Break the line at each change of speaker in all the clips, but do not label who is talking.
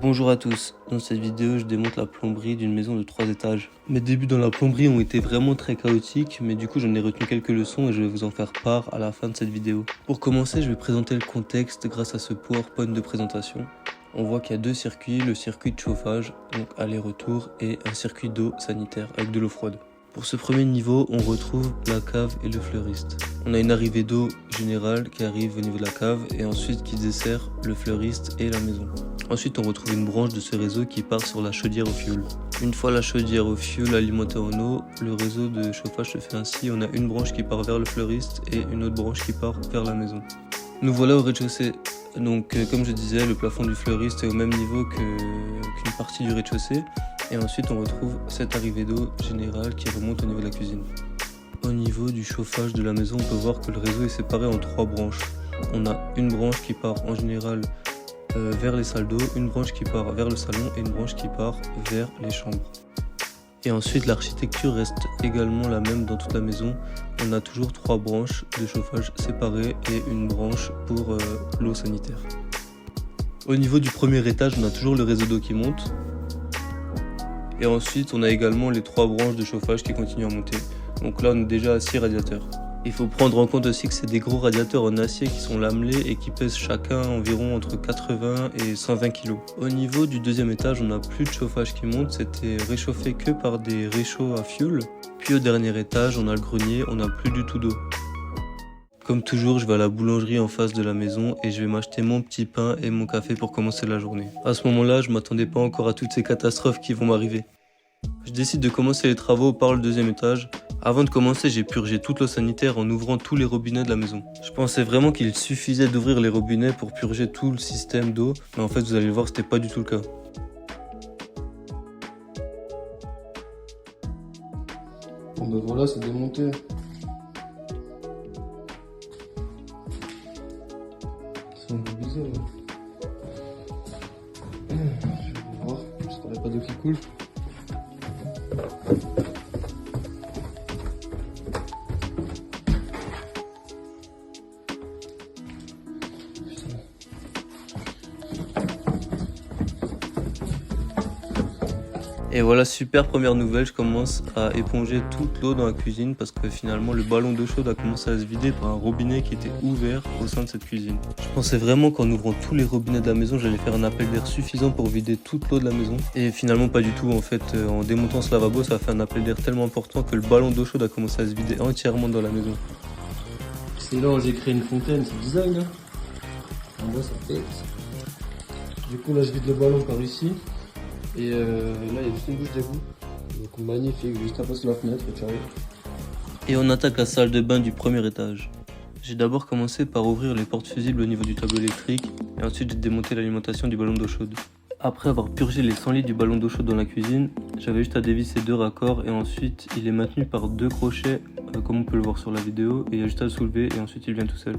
Bonjour à tous, dans cette vidéo je démonte la plomberie d'une maison de 3 étages. Mes débuts dans la plomberie ont été vraiment très chaotiques, mais du coup j'en ai retenu quelques leçons et je vais vous en faire part à la fin de cette vidéo. Pour commencer, je vais présenter le contexte grâce à ce PowerPoint de présentation. On voit qu'il y a deux circuits, le circuit de chauffage, donc aller-retour, et un circuit d'eau sanitaire avec de l'eau froide. Pour ce premier niveau, on retrouve la cave et le fleuriste. On a une arrivée d'eau générale qui arrive au niveau de la cave et ensuite qui dessert le fleuriste et la maison. Ensuite, on retrouve une branche de ce réseau qui part sur la chaudière au fioul. Une fois la chaudière au fioul alimentée en eau, le réseau de chauffage se fait ainsi. On a une branche qui part vers le fleuriste et une autre branche qui part vers la maison. Nous voilà au rez-de-chaussée. Donc, comme je disais, le plafond du fleuriste est au même niveau qu'une partie du rez-de-chaussée. Et ensuite, on retrouve cette arrivée d'eau générale qui remonte au niveau de la cuisine. Au niveau du chauffage de la maison, on peut voir que le réseau est séparé en 3 branches. On a une branche qui part en général vers les salles d'eau, une branche qui part vers le salon et une branche qui part vers les chambres. Et ensuite, l'architecture reste également la même dans toute la maison. On a toujours 3 branches de chauffage séparées et une branche pour l'eau sanitaire. Au niveau du premier étage, on a toujours le réseau d'eau qui monte. Et ensuite, on a également les 3 branches de chauffage qui continuent à monter. Donc là, on est déjà à 6 radiateurs. Il faut prendre en compte aussi que c'est des gros radiateurs en acier qui sont lamelés et qui pèsent chacun environ entre 80 et 120 kg. Au niveau du deuxième étage, on n'a plus de chauffage qui monte, c'était réchauffé que par des réchauds à fioul. Puis au dernier étage, on a le grenier, on n'a plus du tout d'eau. Comme toujours, je vais à la boulangerie en face de la maison et je vais m'acheter mon petit pain et mon café pour commencer la journée. À ce moment-là, je m'attendais pas encore à toutes ces catastrophes qui vont m'arriver. Je décide de commencer les travaux par le deuxième étage. Avant de commencer, j'ai purgé toute l'eau sanitaire en ouvrant tous les robinets de la maison. Je pensais vraiment qu'il suffisait d'ouvrir les robinets pour purger tout le système d'eau, mais en fait, vous allez le voir, c'était pas du tout le cas.
Bon ben voilà, c'est démonté. C'est un peu bizarre là. Je vais voir, j'espère qu'il n'y a pas d'eau qui coule.
Et voilà, super première nouvelle, je commence à éponger toute l'eau dans la cuisine parce que finalement le ballon d'eau chaude a commencé à se vider par un robinet qui était ouvert au sein de cette cuisine. Je pensais vraiment qu'en ouvrant tous les robinets de la maison, j'allais faire un appel d'air suffisant pour vider toute l'eau de la maison. Et finalement pas du tout, en fait, en démontant ce lavabo, ça a fait un appel d'air tellement important que le ballon d'eau chaude a commencé à se vider entièrement dans la maison.
C'est là où j'ai créé une fontaine, c'est design hein. En bas ça pète. Du coup là je vide le ballon par ici. Et là il y a juste une bouche d'égout. Donc magnifique, juste à passer la fenêtre et ciao.
Et on attaque la salle de bain du premier étage. J'ai d'abord commencé par ouvrir les portes fusibles au niveau du tableau électrique et ensuite j'ai démonté l'alimentation du ballon d'eau chaude. Après avoir purgé les 100 litres du ballon d'eau chaude dans la cuisine, j'avais juste à dévisser 2 raccords et ensuite il est maintenu par 2 crochets comme on peut le voir sur la vidéo et il y a juste à le soulever et ensuite il vient tout seul.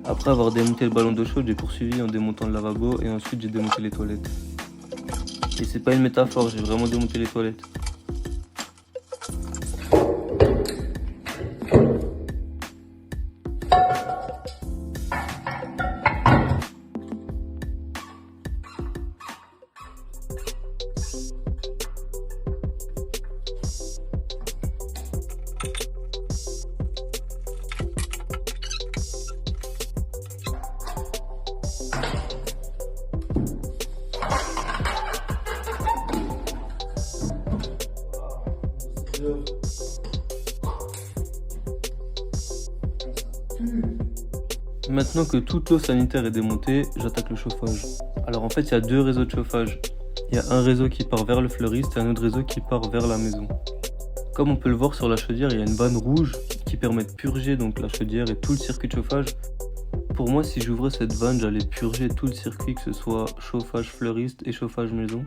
Après avoir démonté le ballon d'eau chaude, j'ai poursuivi en démontant le lavabo et ensuite j'ai démonté les toilettes. Et c'est pas une métaphore, j'ai vraiment démonté les toilettes. Maintenant que toute l'eau sanitaire est démontée, j'attaque le chauffage. Alors en fait, il y a 2 réseaux de chauffage. Il y a un réseau qui part vers le fleuriste et un autre réseau qui part vers la maison. Comme on peut le voir sur la chaudière, il y a une vanne rouge qui permet de purger donc la chaudière et tout le circuit de chauffage. Pour moi, si j'ouvrais cette vanne, j'allais purger tout le circuit, que ce soit chauffage fleuriste et chauffage maison.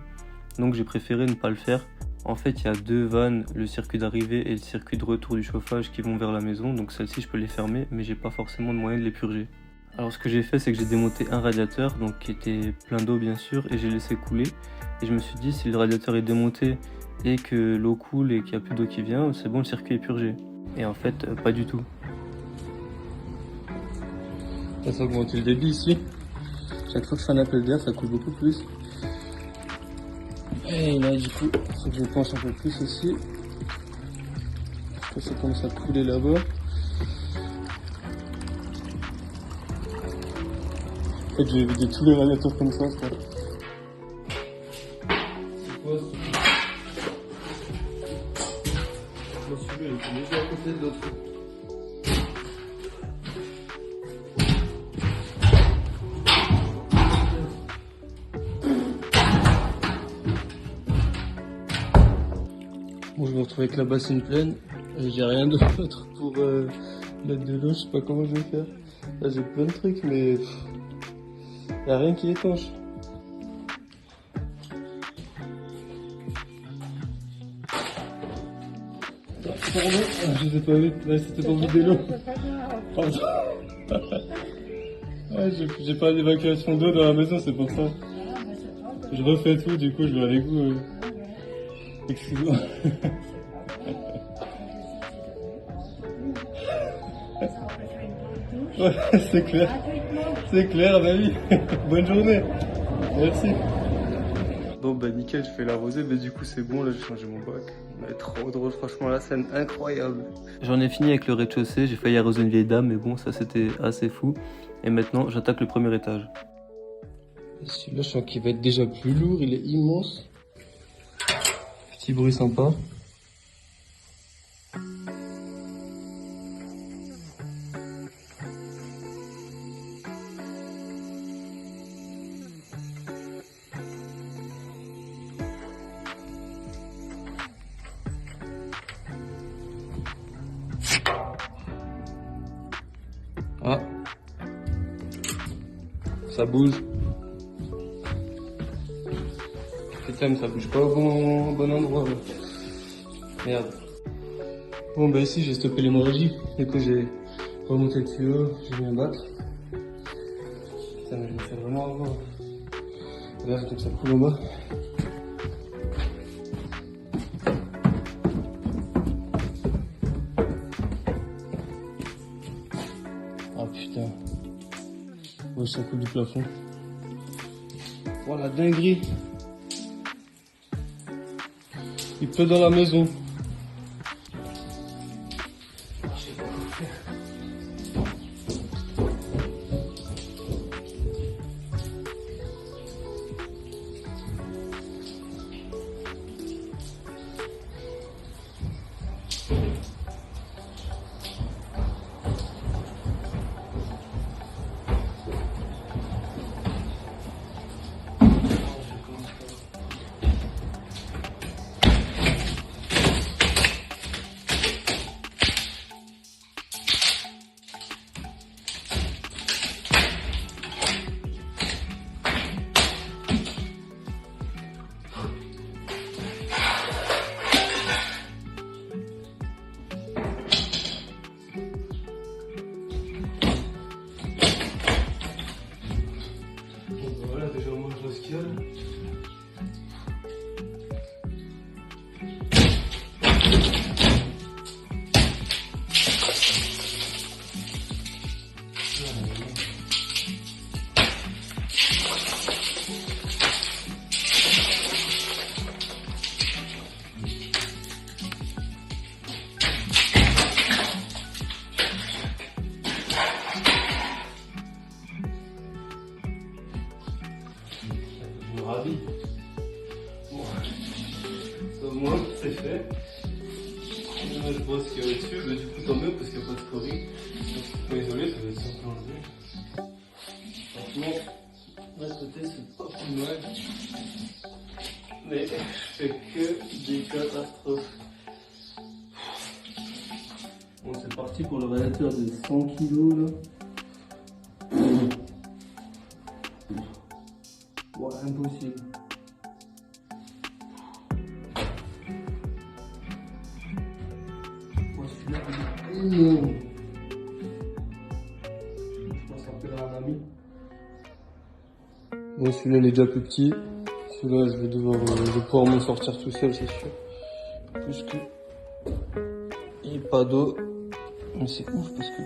Donc j'ai préféré ne pas le faire. En fait, il y a 2 vannes, le circuit d'arrivée et le circuit de retour du chauffage qui vont vers la maison. Donc celles-ci, je peux les fermer, mais j'ai pas forcément de moyen de les purger. Alors ce que j'ai fait, c'est que j'ai démonté un radiateur, donc qui était plein d'eau bien sûr, et j'ai laissé couler. Et je me suis dit, si le radiateur est démonté et que l'eau coule et qu'il n'y a plus d'eau qui vient, c'est bon, le circuit est purgé. Et en fait, pas du tout.
Ça a augmenté le débit ici. Chaque fois que je fais un appel d'air, ça coule beaucoup plus. Et là, du coup, il faut que je me penche un peu plus aussi. Parce que ça commence à couler là-bas. En fait, je vais vider tous les radiateurs comme ça, quoi. C'est quoi ça? Celui-là, il est déjà à côté de l'autre. Bon, je me retrouve avec la bassine pleine et j'ai rien d'autre pour mettre de l'eau, je sais pas comment je vais faire. Là j'ai plein de trucs mais y a rien qui est étanche. Pardon, je les ai pas vus, ouais, c'était pour vider l'eau. Pardon. Ouais, j'ai pas d'évacuation d'eau dans la maison, c'est pour ça. Je refais tout, du coup je vais avec vous. Excuse-moi. Ouais, c'est clair. C'est clair, bah oui. Bonne journée. Merci. Bon bah nickel, je fais l'arrosé, mais du coup c'est bon, là j'ai changé mon bac. Mais trop drôle, franchement la scène incroyable.
J'en ai fini avec le rez-de-chaussée, j'ai failli arroser une vieille dame, mais bon, ça c'était assez fou. Et maintenant, j'attaque le premier étage.
Celui-là, je sens qu'il va être déjà plus lourd, il est immense. Petit bruit sympa. Ah, ça bouge. Putain, mais ça bouge pas au bon endroit. Là. Merde. Bon, bah ici, j'ai stoppé l'hémorragie. Du coup, j'ai remonté le tuyau, j'ai mis un battre. Putain, mais je me fais vraiment avoir. Regarde comme ça coule en bas. Ah putain. Ouais, ça coule du plafond. Oh la dinguerie. Il pleut dans la maison. Voilà, déjà au moins je vois ce qu'il y a là. Je me ravis. Bon, au moins c'est fait. Là, je vois ce qu'il y a au-dessus, mais du coup tant mieux parce qu'il n'y a pas de scorie. Donc pour isoler, ça va être simple à enlever. Franchement, là ce côté c'est pas plus mal. Mais je fais que des catastrophes. Bon, c'est parti pour le radiateur de 100 kg là. Ouais, impossible. Moi, celui-là, il est énorme. Je pense un peu dans la Bon, celui-là il est déjà plus petit. Celui-là je vais pouvoir m'en sortir tout seul, c'est sûr. Plus que il n'y a pas d'eau. Mais c'est ouf parce que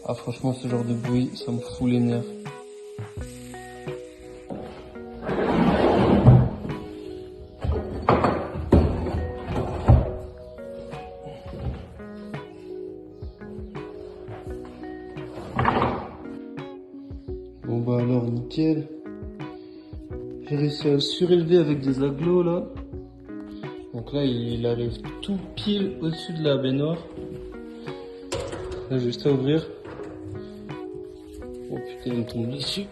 ah franchement ce genre de bruit ça me fout les nerfs. Bon bah alors nickel. J'ai réussi à le surélever avec des agglos là. Donc là il arrive tout pile au-dessus de la baignoire. Là j'ai juste à ouvrir. Oh putain, il me tombe dessus.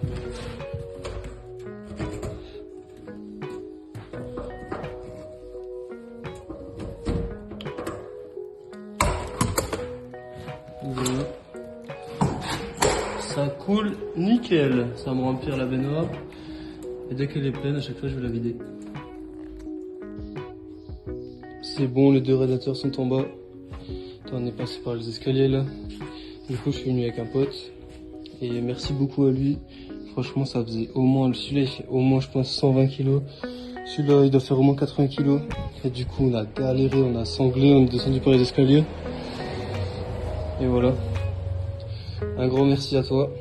Voilà. Ça coule nickel. Ça va me remplir la baignoire. Et dès qu'elle est pleine, à chaque fois je vais la vider. C'est bon, les deux radiateurs sont en bas. Attends, on est passé par les escaliers là. Du coup je suis venu avec un pote. Et merci beaucoup à lui. Franchement ça faisait au moins, celui-là il fait au moins je pense 120 kg. Celui-là il doit faire au moins 80 kg. Et du coup on a galéré, on a sanglé, on est descendu par les escaliers. Et voilà. Un grand merci à toi.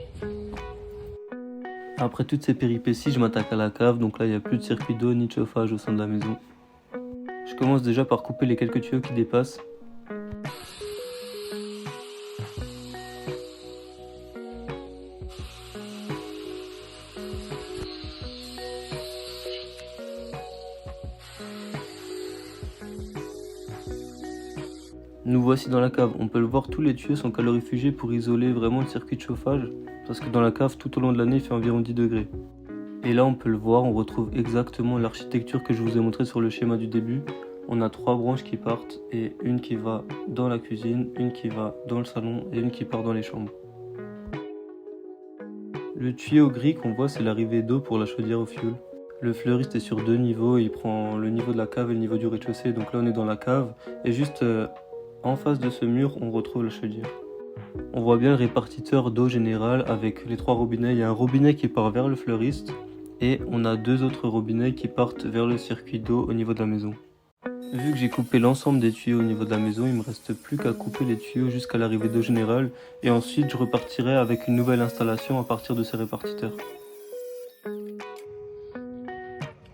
Après toutes ces péripéties, je m'attaque à la cave, donc là il n'y a plus de circuit d'eau ni de chauffage au sein de la maison. Je commence déjà par couper les quelques tuyaux qui dépassent. Nous voici dans la cave, on peut le voir, tous les tuyaux sont calorifugés pour isoler vraiment le circuit de chauffage, parce que dans la cave tout au long de l'année il fait environ 10 degrés. Et là on peut le voir, on retrouve exactement l'architecture que je vous ai montré sur le schéma du début. On a 3 branches qui partent, et une qui va dans la cuisine, une qui va dans le salon et une qui part dans les chambres. Le tuyau gris qu'on voit c'est l'arrivée d'eau pour la chaudière au fioul. Le fleuriste est sur 2 niveaux, il prend le niveau de la cave et le niveau du rez-de-chaussée, donc là on est dans la cave, et juste en face de ce mur, on retrouve la chaudière. On voit bien le répartiteur d'eau générale avec les 3 robinets. Il y a un robinet qui part vers le fleuriste et on a 2 autres robinets qui partent vers le circuit d'eau au niveau de la maison. Vu que j'ai coupé l'ensemble des tuyaux au niveau de la maison, il me reste plus qu'à couper les tuyaux jusqu'à l'arrivée d'eau générale et ensuite je repartirai avec une nouvelle installation à partir de ces répartiteurs.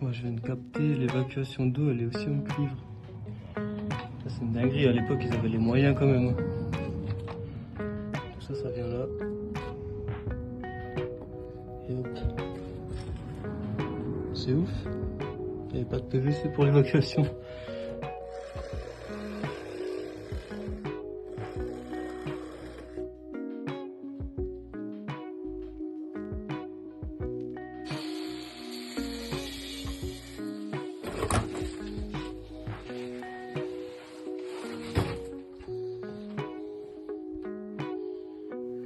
Moi je viens de capter l'évacuation d'eau, elle est aussi en cuivre. C'est une dinguerie, à l'époque ils avaient les moyens quand même. Tout ça, ça vient là. Et hop. C'est ouf. Il n'y avait pas de PVC pour l'évacuation.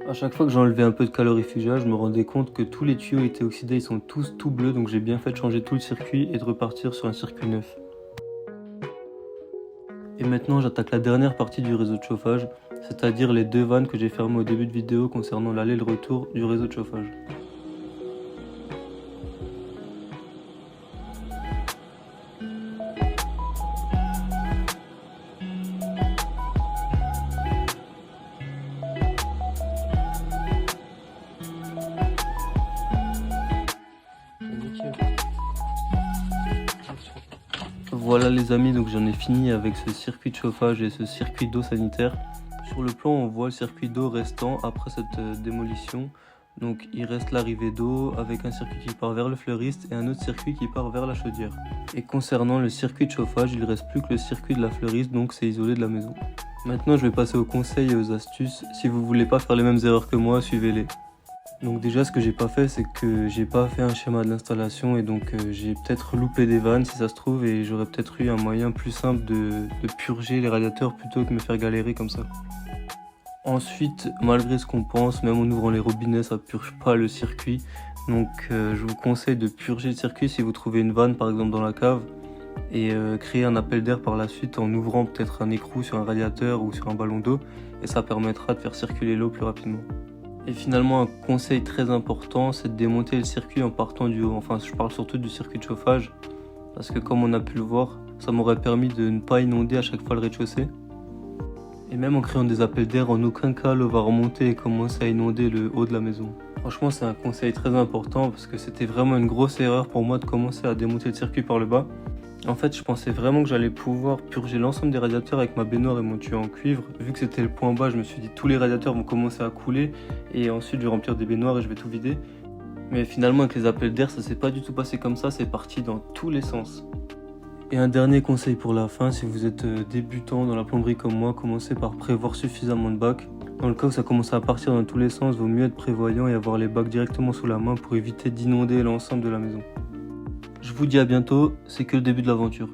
À chaque fois que j'enlevais un peu de calorifugage, je me rendais compte que tous les tuyaux étaient oxydés, ils sont tous tout bleus, donc j'ai bien fait de changer tout le circuit et de repartir sur un circuit neuf. Et maintenant j'attaque la dernière partie du réseau de chauffage, c'est-à-dire les 2 vannes que j'ai fermées au début de vidéo concernant l'aller et le retour du réseau de chauffage. Voilà les amis, donc j'en ai fini avec ce circuit de chauffage et ce circuit d'eau sanitaire. Sur le plan, on voit le circuit d'eau restant après cette démolition. Donc il reste l'arrivée d'eau avec un circuit qui part vers le fleuriste et un autre circuit qui part vers la chaudière. Et concernant le circuit de chauffage, il ne reste plus que le circuit de la fleuriste, donc c'est isolé de la maison. Maintenant je vais passer aux conseils et aux astuces. Si vous voulez pas faire les mêmes erreurs que moi, suivez-les. Donc déjà ce que j'ai pas fait, c'est que j'ai pas fait un schéma de l'installation et donc j'ai peut-être loupé des vannes si ça se trouve, et j'aurais peut-être eu un moyen plus simple de purger les radiateurs plutôt que me faire galérer comme ça. Ensuite, malgré ce qu'on pense, même en ouvrant les robinets, ça purge pas le circuit. Donc je vous conseille de purger le circuit si vous trouvez une vanne par exemple dans la cave. et créer un appel d'air par la suite en ouvrant peut-être un écrou sur un radiateur ou sur un ballon d'eau, et ça permettra de faire circuler l'eau plus rapidement. Et finalement, un conseil très important, c'est de démonter le circuit en partant du haut. Enfin, je parle surtout du circuit de chauffage, parce que comme on a pu le voir, ça m'aurait permis de ne pas inonder à chaque fois le rez-de-chaussée. Et même en créant des appels d'air, en aucun cas l'eau va remonter et commencer à inonder le haut de la maison. Franchement, c'est un conseil très important parce que c'était vraiment une grosse erreur pour moi de commencer à démonter le circuit par le bas. En fait, je pensais vraiment que j'allais pouvoir purger l'ensemble des radiateurs avec ma baignoire et mon tuyau en cuivre. Vu que c'était le point bas, je me suis dit tous les radiateurs vont commencer à couler et ensuite je vais remplir des baignoires et je vais tout vider. Mais finalement, avec les appels d'air, ça s'est pas du tout passé comme ça, c'est parti dans tous les sens. Et un dernier conseil pour la fin, si vous êtes débutant dans la plomberie comme moi, commencez par prévoir suffisamment de bacs. Dans le cas où ça commence à partir dans tous les sens, il vaut mieux être prévoyant et avoir les bacs directement sous la main pour éviter d'inonder l'ensemble de la maison. Je vous dis à bientôt, c'est que le début de l'aventure.